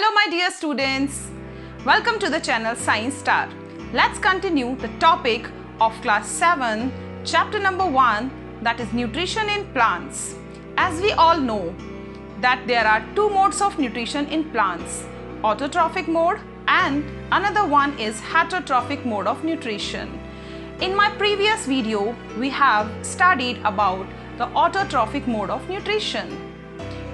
Hello my dear students, welcome to the channel Science Star. Let's continue the topic of class 7, chapter number 1, that is nutrition in plants. As we all know that there are two modes of nutrition in plants, autotrophic mode and another one is heterotrophic mode of nutrition. In my previous video, we have studied about the autotrophic mode of nutrition.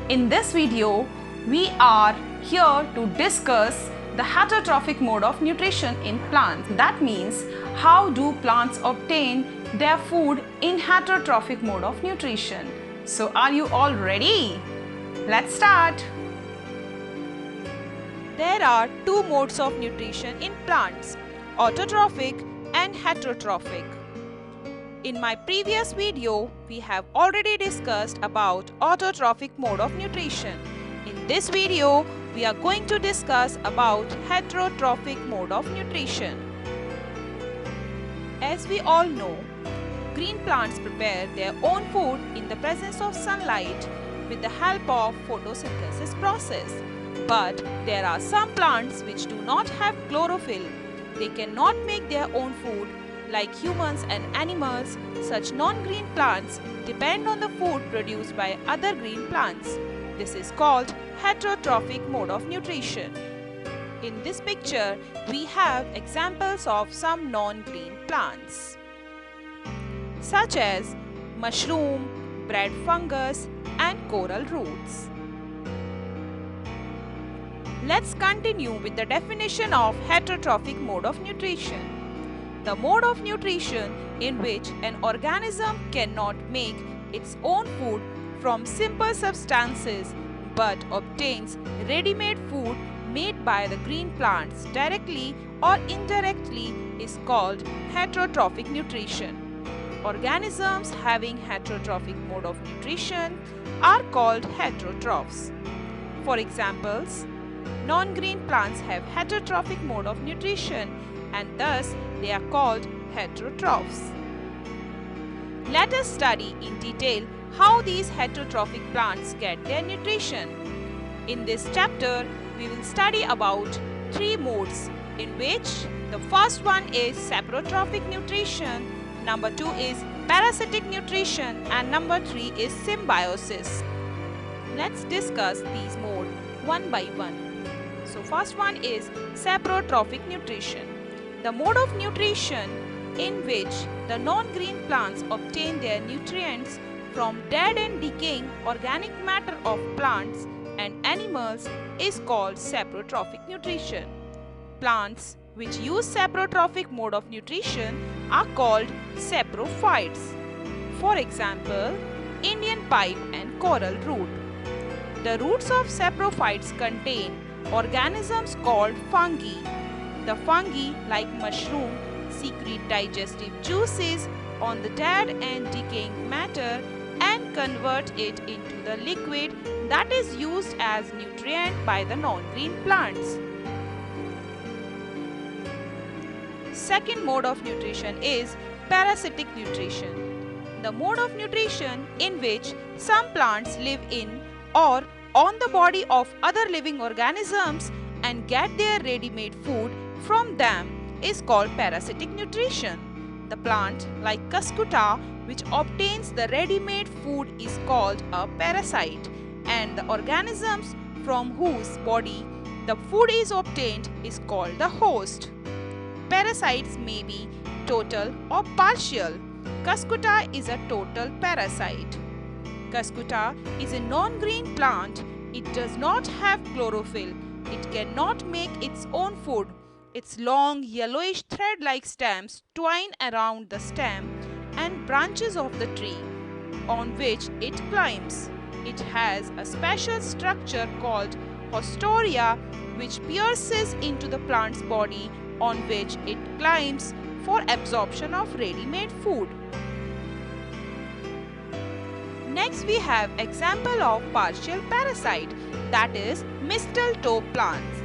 In this video, we are here to discuss the heterotrophic mode of nutrition in plants. That means how do plants obtain their food in heterotrophic mode of nutrition. So are you all ready? Let's start. There are two modes of nutrition in plants, autotrophic and heterotrophic. In my previous video, we have already discussed about autotrophic mode of nutrition. In this video, we are going to discuss about heterotrophic mode of nutrition. As we all know, green plants prepare their own food in the presence of sunlight with the help of photosynthesis process. But there are some plants which do not have chlorophyll. They cannot make their own food. Like humans and animals, such non-green plants depend on the food produced by other green plants. This is called heterotrophic mode of nutrition. In this picture, we have examples of some non-green plants, such as mushroom, bread fungus, and coral roots. Let's continue with the definition of heterotrophic mode of nutrition. The mode of nutrition in which an organism cannot make its own food from simple substances but obtains ready-made food made by the green plants directly or indirectly is called heterotrophic nutrition. Organisms having heterotrophic mode of nutrition are called heterotrophs. For examples, non-green plants have heterotrophic mode of nutrition and thus they are called heterotrophs. Let us study in detail how these heterotrophic plants get their nutrition. In this chapter, we will study about three modes, in which the first one is saprotrophic nutrition, number 2 is parasitic nutrition, and number 3 is symbiosis. Let's discuss these modes one by one. So first one is saprotrophic nutrition. The mode of nutrition in which the non-green plants obtain their nutrients from dead and decaying organic matter of plants and animals is called saprotrophic nutrition. Plants which use saprotrophic mode of nutrition are called saprophytes. For example, Indian pipe and coral root. The roots of saprophytes contain organisms called fungi. The fungi, like mushroom, secrete digestive juices on the dead and decaying matter and convert it into the liquid that is used as nutrient by the non-green plants. Second mode of nutrition is parasitic nutrition. The mode of nutrition in which some plants live in or on the body of other living organisms and get their ready-made food from them is called parasitic nutrition. The plant, like cuscuta, which obtains the ready-made food is called a parasite, and the organisms from whose body the food is obtained is called the host. Parasites may be total or partial. Cuscuta is a total parasite. Cuscuta is a non-green plant. It does not have chlorophyll. It cannot make its own food. Its long yellowish thread-like stems twine around the stem and branches of the tree on which it climbs. It has a special structure called haustoria which pierces into the plant's body on which it climbs for absorption of ready-made food. Next we have example of partial parasite, that is mistletoe plants.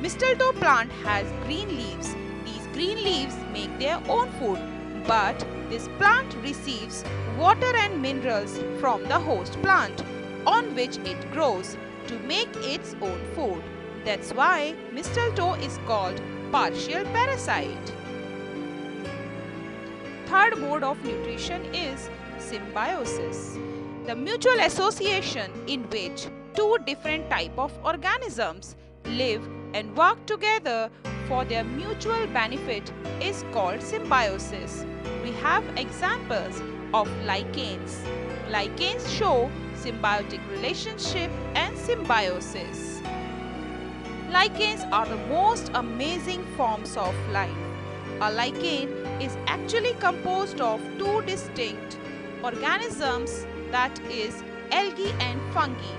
Mistletoe plant has green leaves. These green leaves make their own food, but this plant receives water and minerals from the host plant on which it grows to make its own food. That's why mistletoe is called partial parasite. Third mode of nutrition is symbiosis, the mutual association in which two different types of organisms live and work together for their mutual benefit is called symbiosis. We have examples of lichens. Lichens show symbiotic relationship and symbiosis. Lichens are the most amazing forms of life. A lichen is actually composed of two distinct organisms, that is, algae and fungi.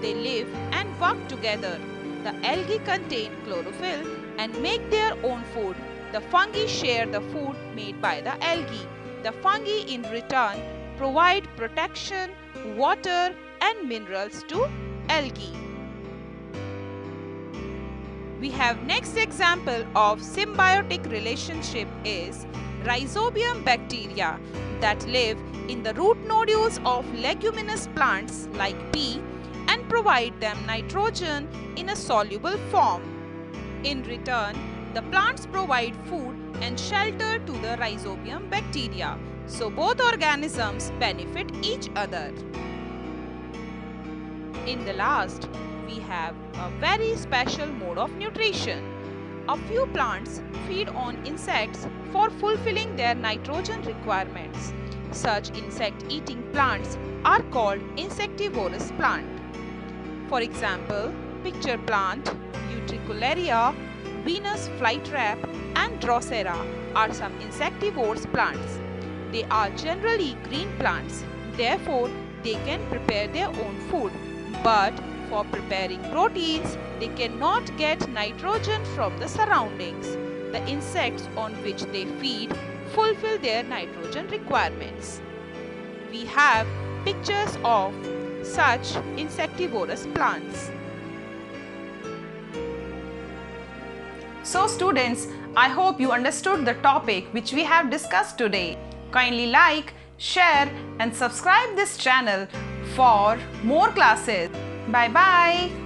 They live and work together. The algae contain chlorophyll and make their own food. The fungi share the food made by the algae. The fungi in return provide protection, water and minerals to algae. We have next example of symbiotic relationship is Rhizobium bacteria that live in the root nodules of leguminous plants like pea and provide them nitrogen in a soluble form. In return, the plants provide food and shelter to the Rhizobium bacteria, so both organisms benefit each other. In the last, we have a very special mode of nutrition. A few plants feed on insects for fulfilling their nitrogen requirements. Such insect-eating plants are called insectivorous plants. For example, picture plant, Utricularia, Venus flytrap and Drosera are some insectivorous plants. They are generally green plants, therefore they can prepare their own food. But for preparing proteins, they cannot get nitrogen from the surroundings. The insects on which they feed fulfill their nitrogen requirements. We have pictures of such insectivorous plants. So students, I hope you understood the topic which we have discussed today. Kindly like, share and subscribe this channel for more classes. Bye bye.